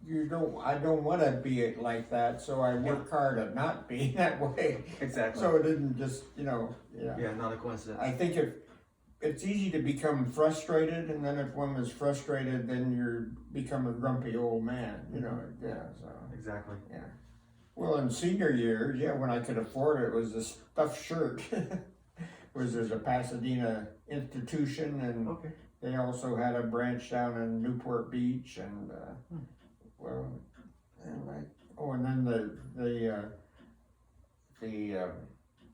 I don't want to be like that, so I work hard at not being that way. Exactly. So it didn't just, yeah. Yeah, not a coincidence. I think it's easy to become frustrated, and then if one is frustrated, then you become a grumpy old man, yeah, so. Exactly. Yeah. Well, in senior years, yeah, when I could afford it, was a stuffed shirt. There's a Pasadena institution, and Okay. they also had a branch down in Newport Beach, and well, and then the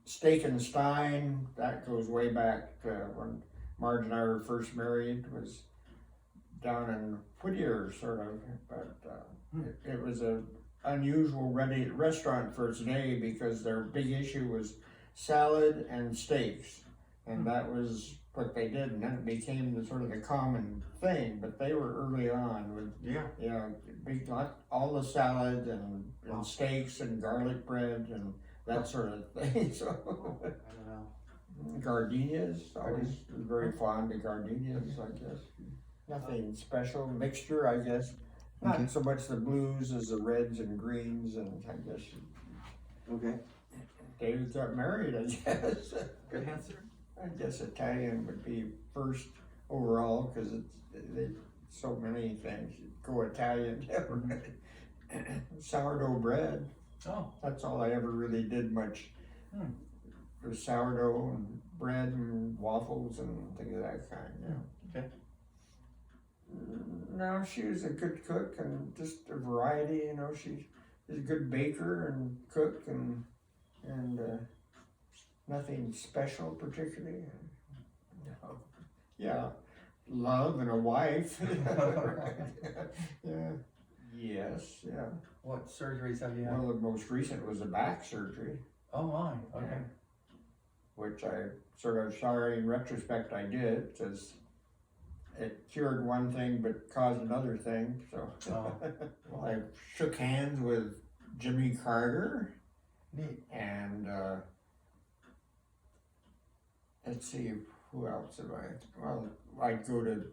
Steak and Stein, that goes way back when Marge and I were first married, was down in Whittier, sort of, but it was a unusual restaurant for its day because their big issue was salad and steaks, and that was what they did, and then it became the sort of the common thing. But they were early on with big lot, all the salad and steaks and garlic bread and that sort of thing. So I don't know. gardenias, always very fond of gardenias, I guess. Nothing special, mixture, I guess. Not so much the blues as the reds and greens, and I guess. Okay. David got married, I guess. Good answer. I guess Italian would be first overall, because it's so many things. Go Italian. Sourdough bread. Oh. That's all I ever really did much. It was sourdough and bread and waffles and things of that kind, Okay. No, she was a good cook and just a variety, she was a good baker and cook and nothing special particularly. No. Yeah, love and a wife. Yeah. Yes, yeah. What surgeries have you had? Well, the most recent was a back surgery. Oh my, okay. Which I sort of sorry in retrospect I did, because it cured one thing but caused another thing, so. Well, I shook hands with Jimmy Carter. Neat. And let's see, who else have I? Well, I'd go to,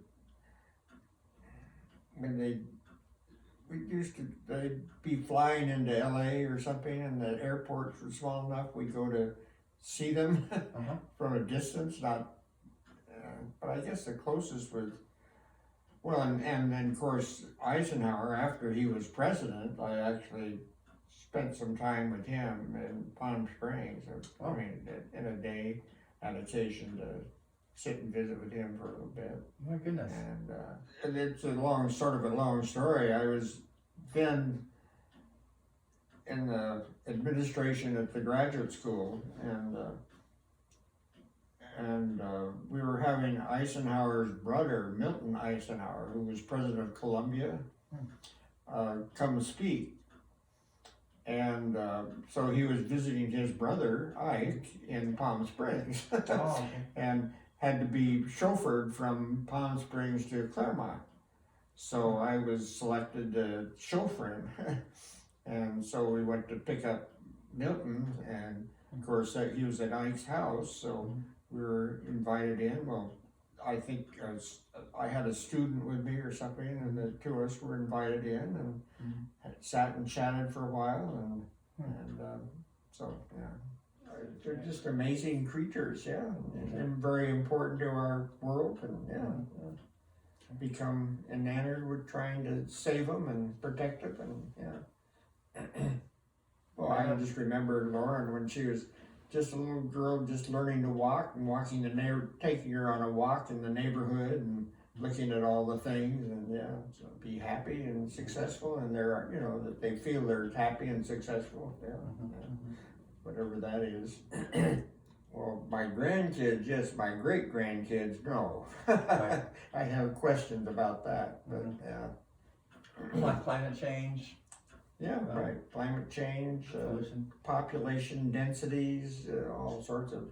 when they'd be flying into LA or something, and the airports were small enough, we'd go to see them from a distance, not, but I guess the closest was, well, and then of course Eisenhower, after he was president, I actually spent some time with him in Palm Springs. I mean, in a day, had occasion to sit and visit with him for a little bit. My goodness. And it's a long story. I was then in the administration at the graduate school, and we were having Eisenhower's brother, Milton Eisenhower, who was president of Columbia, come speak. And so he was visiting his brother, Ike, in Palm Springs, and had to be chauffeured from Palm Springs to Claremont. So I was selected to chauffeur him. And so we went to pick up Milton, and of course he was at Ike's house, so we were invited in. Well, I think I had a student with me or something, and the two of us were invited in and sat and chatted for a while, and so yeah, they're just amazing creatures, yeah, and very important to our world, and become enamored with trying to save them and protect it, and well, I just remember Lauren when she was just a little girl, just learning to walk and taking her on a walk in the neighborhood and looking at all the things, and so be happy and successful, and they're, that they feel they're happy and successful, whatever that is. Well, my grandkids, yes, my great grandkids, no. Right. I have questions about that, but Like climate change. Yeah, right. Climate change, population densities, all sorts of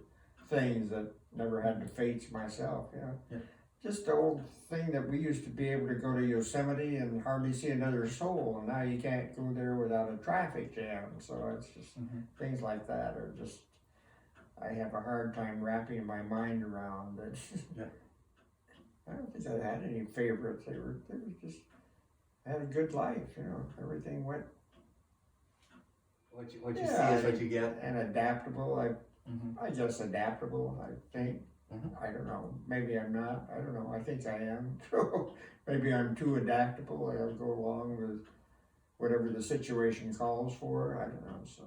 things that never had to face myself. Yeah. Just the old thing that we used to be able to go to Yosemite and hardly see another soul, and now you can't go there without a traffic jam. So it's just things like that are just, I have a hard time wrapping my mind around it. I don't think I had any favorites. They were just, had a good life, you know, everything went, What you Yeah, see is what you get. and adaptable, Mm-hmm. I guess adaptable, I think. Mhm. I don't know, maybe I'm not, I don't know, I think I am. Maybe I'm too adaptable, I'll go along with whatever the situation calls for, I don't know, so.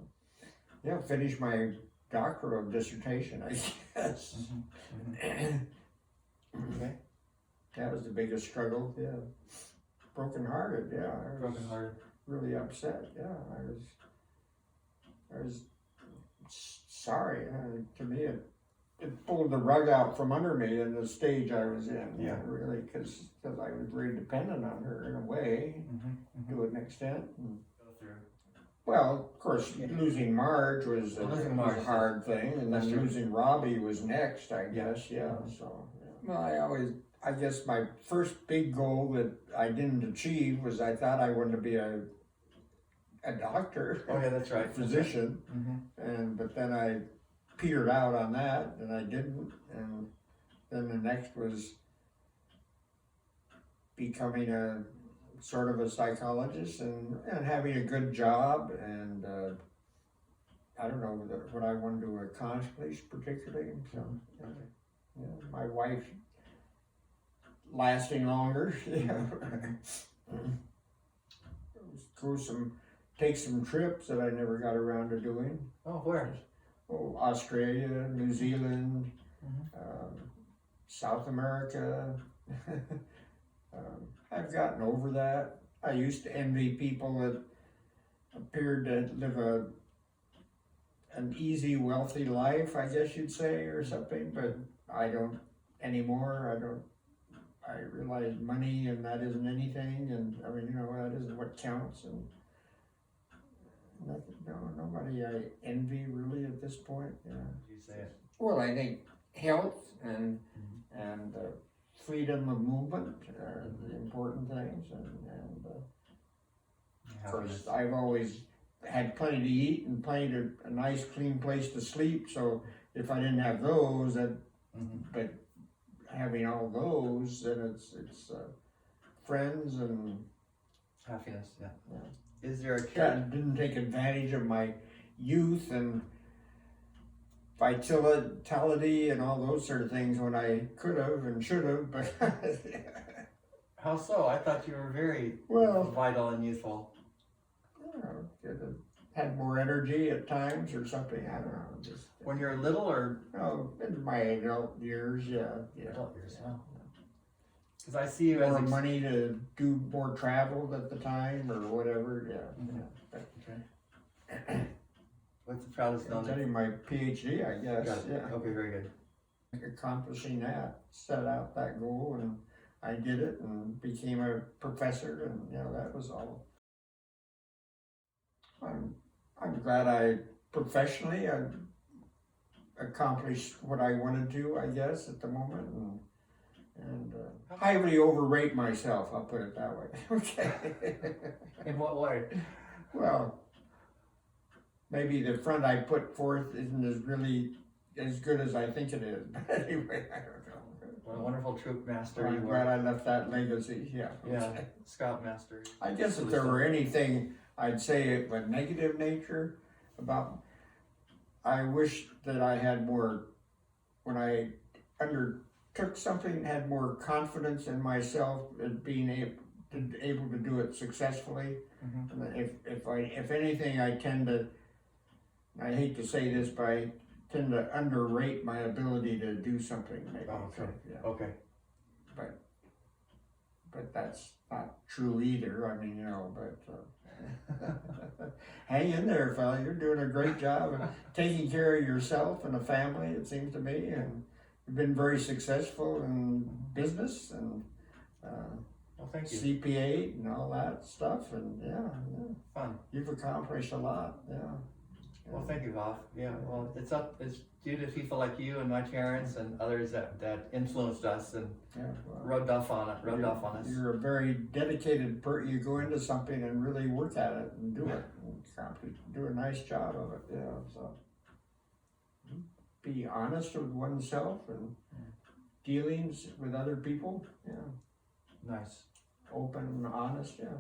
Yeah, finish my doctoral dissertation, I guess. Okay. That was the biggest struggle, yeah. Broken hearted, yeah, I was Broken hearted. really upset, yeah, I was sorry, to me it pulled the rug out from under me in the stage I was in, Yeah. really, cause I was very dependent on her in a way, Mm-hmm. to an extent. Go through. Well, of course, losing Marge was a, Losing was Marge, a hard thing, and that's then true. losing Robbie was next, I Yeah. guess, yeah, so. Yeah. Well, I guess my first big goal that I didn't achieve was I thought I wanted to be a doctor. Oh yeah, that's right. A physician, Mm-hmm. but then I petered out on that, and I didn't, and then the next was becoming a sort of a psychologist and having a good job, and I don't know what I wanted to accomplish particularly, so, yeah, my wife lasting longer, yeah. Take some trips that I never got around to doing. Oh, where? Oh, Australia, New Zealand, Mm-hmm. South America. I've gotten over that. I used to envy people that appeared to live an easy, wealthy life, I guess you'd say, or something, but I don't anymore. I realize money and that isn't anything, and I mean, you know, that isn't what counts, and nothing, nobody I envy really at this point, yeah. You say it. Well, I think health and freedom of movement are the important things, and of course, I've always had plenty to eat and a nice clean place to sleep, so if I didn't have those, but having all those, then it's friends and Happiness, yeah. Yeah. Is there a didn't take advantage of my youth and vitality and all those sort of things when I could have and should have, but How so? I thought you were very vital and youthful. Could have had more energy at times or something, I don't know, just. When you're little or? Oh, in my adult years, yeah. Adult years, yeah. Because I see you as more money to do more travel at the time or whatever, yeah. Okay. What's the proudest I'm moment? getting my PhD, I guess, Got it. yeah. Okay, very good. Accomplishing that, set out that goal, and I did it and became a professor, and you know, that was all. I'm glad I professionally accomplished what I wanted to, I guess, at the moment, and highly overrate myself, I'll put it that way. Okay. In what way? Well, maybe the front I put forth isn't as good as I think it is, but anyway, I don't know. What a wonderful troop master I'm you glad were. I left that legacy, yeah. Yeah, scout master. I guess if there were anything I'd say of a negative nature about, I wish that I had more, when I undertook something, had more confidence in myself and being able to do it successfully. And if anything, I hate to say this, but I tend to underrate my ability to do something, maybe. Oh, okay. Yeah. Okay. But that's not true either, I mean, you know, but hang in there, fella, you're doing a great job of taking care of yourself and the family, it seems to me, and you've been very successful in business and Well, thank you. CPA and all that stuff, and yeah. Fun. You've accomplished a lot, yeah. Well, thank you, Bob. Yeah, well, it's due to people like you and my parents and others that influenced us and rubbed off on us. You're a very dedicated you go into something and really work at it and do it, and do a nice job of it, yeah, so. Be honest with oneself and dealings with other people, yeah. Nice. open and honest, yeah.